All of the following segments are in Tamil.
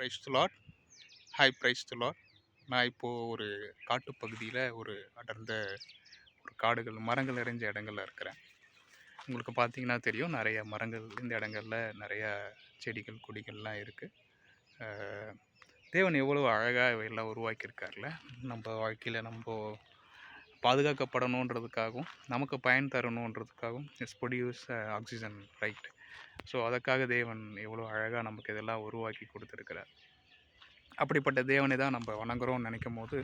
Praise the Lord. Hi, praise the Lord. நான் இப்போது ஒரு காட்டுப்பகுதியில் ஒரு அடர்ந்த ஒரு காடுகள் மரங்கள் நிறைஞ்ச இடங்கள்ல இருக்கிறேன். உங்களுக்கு பார்த்தீங்கன்னா தெரியும், நிறைய மரங்கள் இந்த இடங்கள்ல நிறைய செடிகள் கொடிகள்லாம் இருக்குது. தேவன் எவ்வளோ அழகாக இவையெல்லாம் உருவாக்கியிருக்கார்ல. நம்ம வாழ்க்கையில் நம்ம பாதுகாக்கப்படணுன்றதுக்காகவும் நமக்கு பயன் தரணுன்றதுக்காகவும் it's produce oxygen, right? So அதற்காக தேவன் எவ்வளோ அழகாக நமக்கு இதெல்லாம் உருவாக்கி கொடுத்துருக்கிறார். அப்படிப்பட்ட தேவனை தான் நம்ம வணங்குறோம்னு நினைக்கும் போது,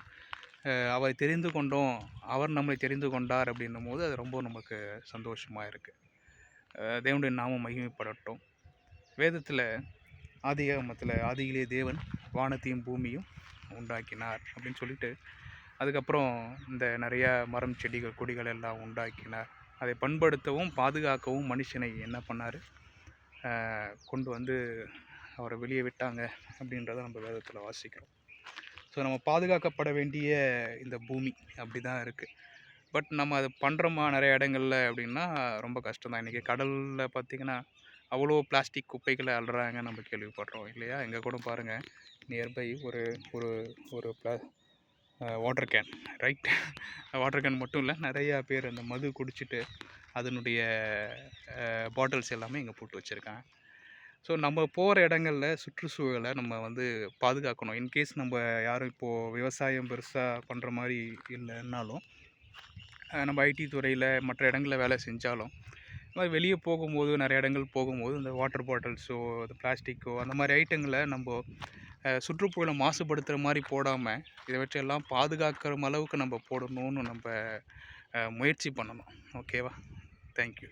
அவரை தெரிந்து கொண்டோம், அவர் நம்மளை தெரிந்து கொண்டார் அப்படின்னும் போது அது ரொம்ப நமக்கு சந்தோஷமாக இருக்குது. தேவனுடைய நாமம் மகிமைப்படட்டும். வேதத்தில் ஆதியிலே தேவன் வானத்தையும் பூமியும் உண்டாக்கினார் அப்படின்னு சொல்லிட்டு, அதுக்கப்புறம் இந்த நிறையா மரம் செடிகள் கொடிகள் எல்லாம் உண்டாக்கினார். அதை பண்படுத்தவும் பாதுகாக்கவும் மனுஷனை என்ன பண்ணார், கொண்டு வந்து அவரை வெளியே விட்டாங்க அப்படின்றத நம்ம வேதத்தில் வாசிக்கிறோம். ஸோ நம்ம பாதுகாக்கப்பட வேண்டிய இந்த பூமி அப்படி தான் இருக்குது. பட் நம்ம அதை பண்ணுறோமா நிறைய இடங்கள்ல அப்படின்னா ரொம்ப கஷ்டம் தான். இன்றைக்கி கடலில் பார்த்திங்கன்னா அவ்வளோ பிளாஸ்டிக் குப்பைகளை அள்ளுறாங்க, நம்ம கேள்விப்படுறோம் இல்லையா? எங்கே கூட பாருங்கள், நியர்பை ஒரு ஒரு ஒரு water can, right? Water can மட்டும் இல்லை, நிறையா பேர் அந்த மது குடிச்சிட்டு அதனுடைய பாட்டில்ஸ் எல்லாமே இங்கே போட்டு வச்சுருக்காங்க. ஸோ நம்ம போகிற இடங்களில் சுற்றுச்சூழலை நம்ம பாதுகாக்கணும். இன்கேஸ் நம்ம யாரும் இப்போது விவசாயம் பெருசாக பண்ணுற மாதிரி இல்லைன்னாலும், நம்ம ஐடி துறையில் மற்ற இடங்களில் வேலை செஞ்சாலும், இந்த மாதிரி வெளியே போகும்போது நிறைய இடங்கள் போகும்போது இந்த வாட்டர் பாட்டில்ஸோ இந்த பிளாஸ்டிக்கோ அந்த மாதிரி ஐட்டங்களை நம்ம சுற்றுச்சூழலை மாசுபடுத்துகிற மாதிரி போடாமல் இதை வச்செல்லாம் பாதுகாக்கிற அளவுக்கு நம்ம போடணும்னு நம்ம முயற்சி பண்ணணும். ஓகேவா? தேங்க்யூ.